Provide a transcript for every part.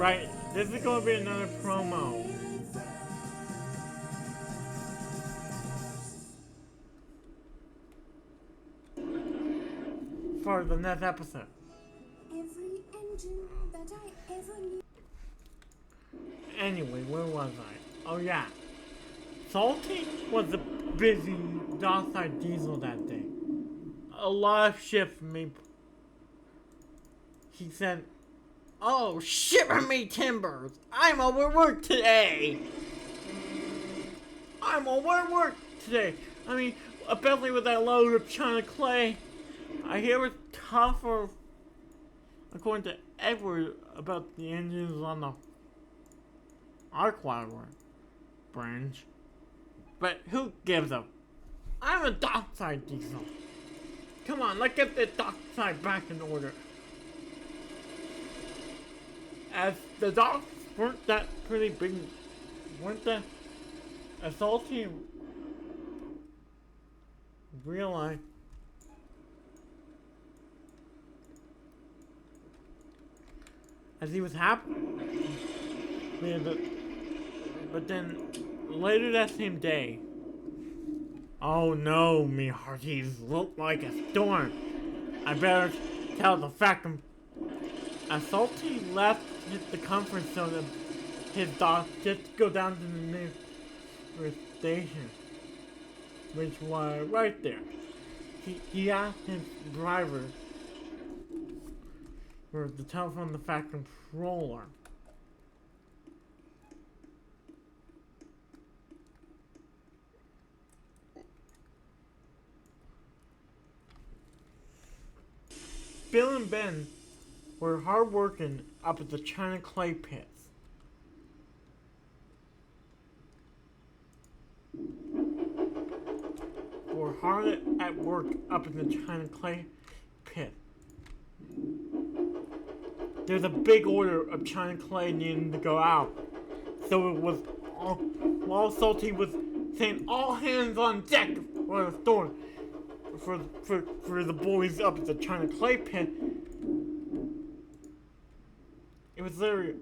Right, this is gonna be another promo for the next episode. Every engine that I ever knew. Anyway, where was I? Oh yeah. Salty was a busy dockside diesel that day. A lot of shifts made. He said, "Oh, shiver me timbers! I'm overworked today! I'm overworked today! I mean, especially with that load of China clay. I hear it's tougher, according to Edward, about the engines on the arc water branch. But who gives a... I'm a dockside diesel. Come on, let's get the dockside back in order." As the docks weren't that pretty big, weren't they? As Salty realized as he was happy, but then later that same day, "Oh no, me hearties look like a storm. I better tell the factum." As Salty left the comfort zone of his dock just to go down to the nearest station, which was right there. He asked his driver for the telephone the fact controller. Bill and Ben were hard working up at the China clay pits. Were hard at work up in the China clay pit. There's a big order of China clay needing to go out. So it was all, while Salty was saying all hands on deck for the storm for the boys up at the China clay pit. It was literally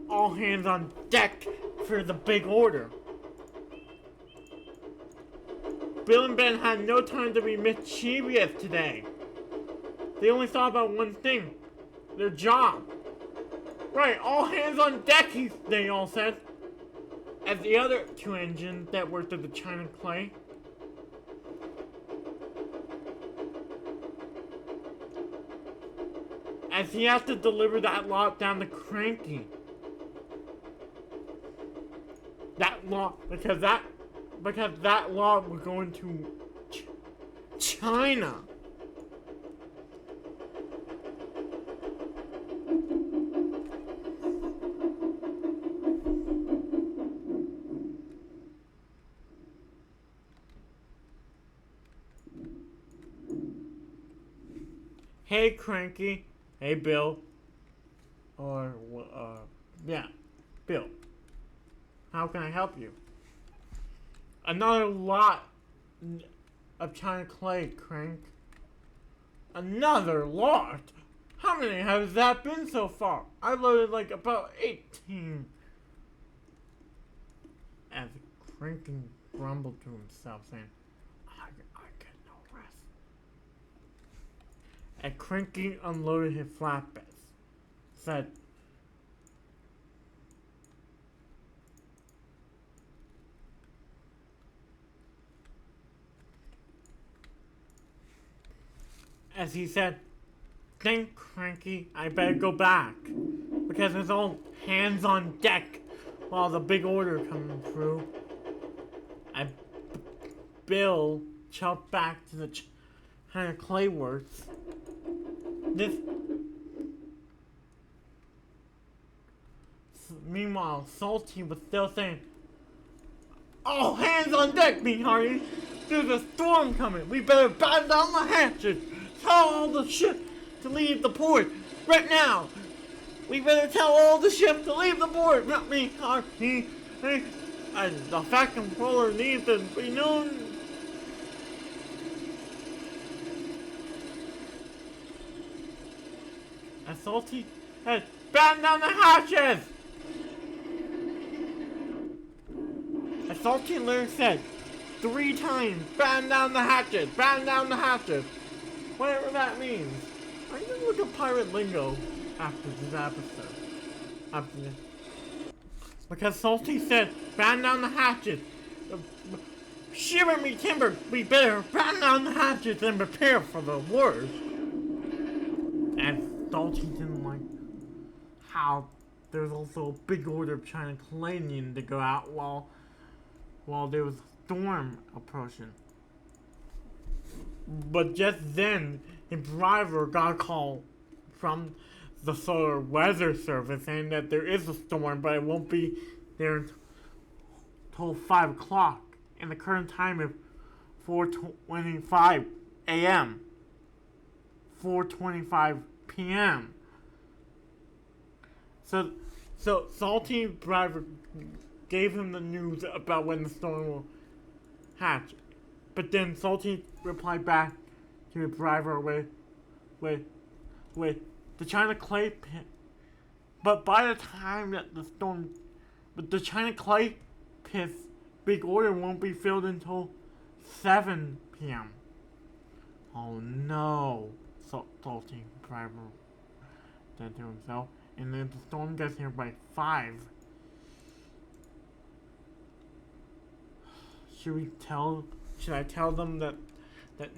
all hands on deck for the big order. Bill and Ben had no time to be mischievous today. They only thought about one thing, their job. Right, all hands on deck, they all said. As the other two engines that worked at the China clay as he has to deliver that lot down to Cranky. That lot, because that lot was going to China. Hey Cranky. Hey Bill. Or, yeah, Bill. How can I help you? Another lot of China clay, Crank. Another lot? How many has that been so far? I loaded like about 18. As Cranky grumbled to himself, saying, I get no rest. And Cranky unloaded his flatbeds. Said, as he said, think, Cranky, I better go back. Because it's all hands on deck while the big order coming through. And Bill chopped back to the China clay works. Meanwhile, Salty was still saying, all hands on deck, me hearty. There's a storm coming. We better batten down the hatches. Tell all the ship to leave the port right now. We better tell all the ship to leave the port. Not me, hearty. And the fact controller needs to be known. As Salty Hey, batten down the hatches! As Salty Larry said 3 times, batten down the hatches, batten down the hatches. Whatever that means. I'm gonna look at pirate lingo after this episode. After this. Because Salty said, batten down the hatches. Shiver me timber, we better batten down the hatches and prepare for the worst. And Salty didn't like how there's also a big order of China Canadian to go out while there was a storm approaching. But just then, the driver got a call from the Solar Weather Service saying that there is a storm, but it won't be there until 5 o'clock. And the current time is 4:25 a.m. 4:25 p.m. So Salty driver gave him the news about when the storm will hatch. But then Salty replied back to the driver with the China clay pit. But by the time that the China clay pit's big order won't be filled until 7 p.m. Oh no, Salty driver said to himself. And then the storm gets here by 5. Should I tell them that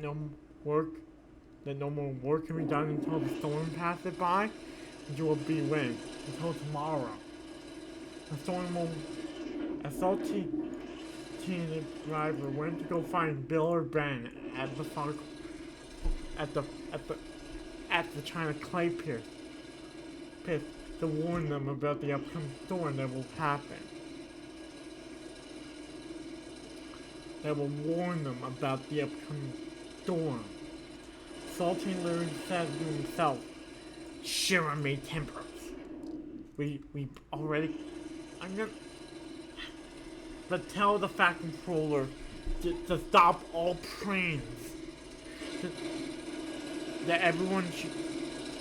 no more work can be done until the storm passes by? Which will be when? Until tomorrow. The storm will. A Salty teen driver went to go find Bill or Ben at the China clay pit to warn them about the upcoming storm that will happen. That will warn them about the upcoming storm. Salty Larry said to himself, "Shiver me timbers. We already. I'm gonna. But tell the Fat Controller to stop all trains. That everyone should."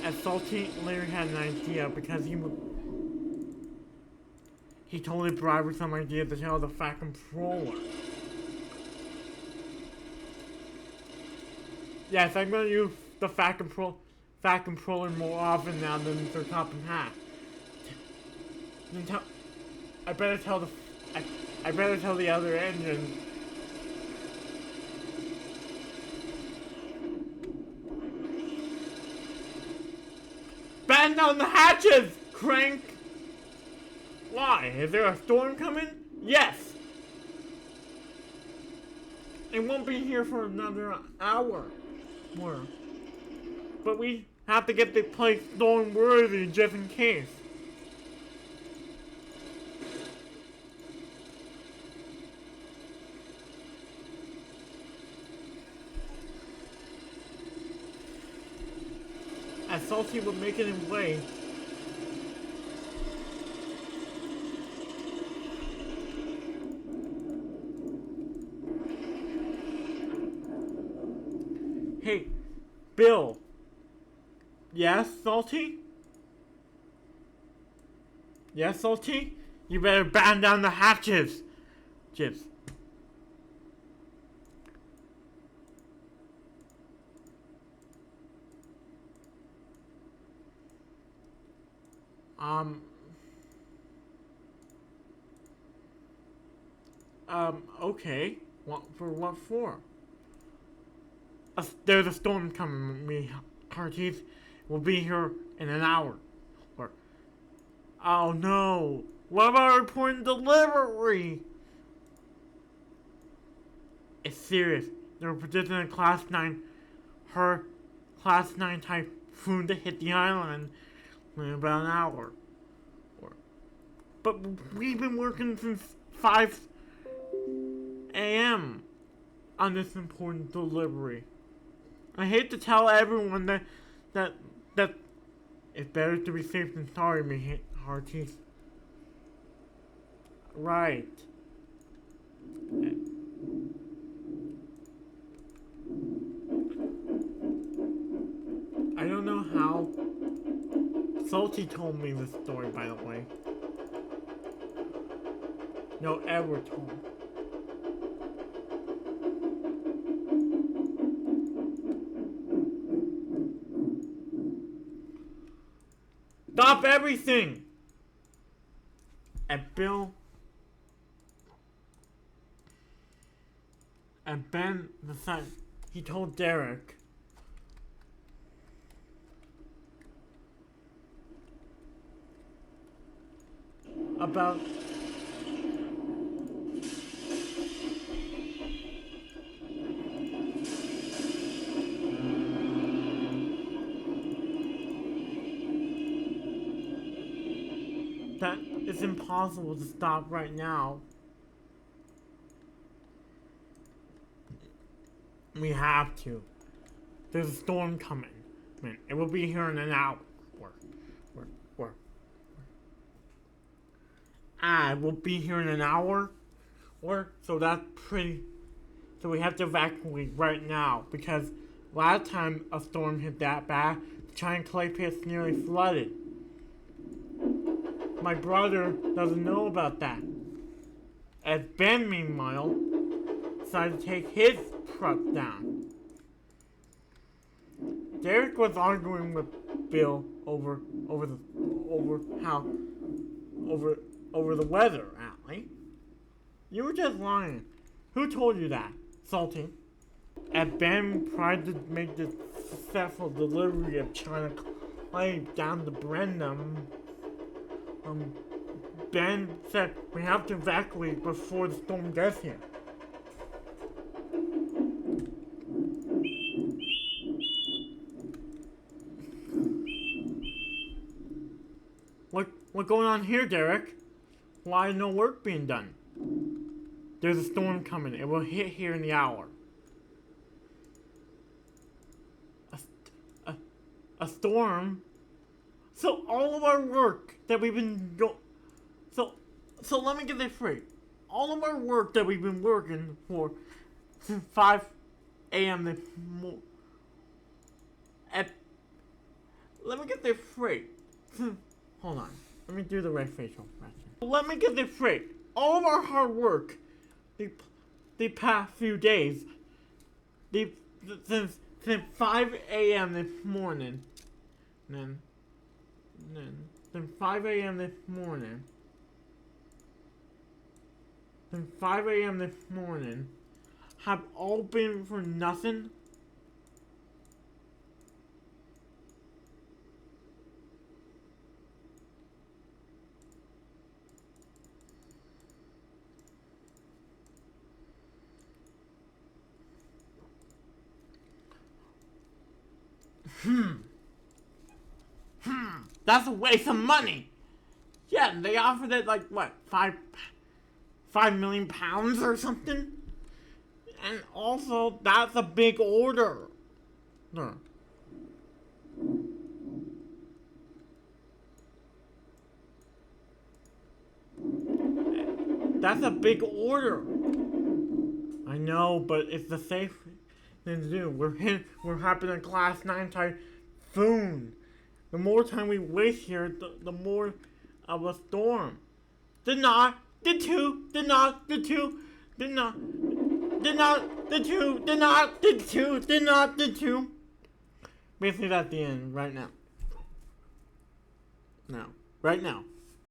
As Salty Larry had an idea because he told the driver some idea to tell the Fat Controller. Yes, I'm gonna use the Fat Controller more often now than Sir Top and Hat. I better tell the other engine. Batten down the hatches, Crank! Why? Is there a storm coming? Yes! It won't be here for another hour more. But we have to get the place storm worthy just in case. As Salty would make it his way, hey, Bill. Yes, Salty? Yes, Salty? You better batten down the hatches. Jibs. Okay. What for? There's a storm coming, me hearties. We'll be here in an hour. Oh no! What about our important delivery? It's serious. They're predicting a Class 9 typhoon to hit the island in about an hour. But we've been working since 5 a.m. on this important delivery. I hate to tell everyone that it's better to be safe than sorry, me hearties. Right. I don't know how Salty told me this story, by the way. No, Edward told me. Stop everything! And Bill and Ben decided, he told Derek about that it's impossible to stop right now. We have to. There's a storm coming. Man, it will be here in an hour. It will be here in an hour. So that's pretty. So we have to evacuate right now because last time a storm hit that bad, the giant clay pit's nearly flooded. My brother doesn't know about that. As Ben, meanwhile, decided to take his truck down. Derek was arguing with Bill over the weather, Allie. You were just lying. Who told you that? Salty. As Ben tried to make the successful delivery of China clay down to Brenham, Ben said we have to evacuate before the storm gets here. What's going on here, Derek? Why is no work being done? There's a storm coming. It will hit here in the hour. A storm? So all of our work that we've been So let me get this straight. All of our work that we've been working for since 5 a.m. this morning. Let me get this straight. Hold on. Let me do the right facial expression. Let me get this straight. All of our hard work the past few days, since 5 a.m. this morning, then 5 a.m. this morning, then 5 a.m. this morning, have all been for nothing? That's a waste of money. Yeah, they offered it like what, 5 million pounds or something? And also, that's a big order. No. That's a big order. I know, but it's the safe thing to do. We're happening in class 9 typhoon. The more time we waste here, the more of a storm. Basically that's the end right now. Right now.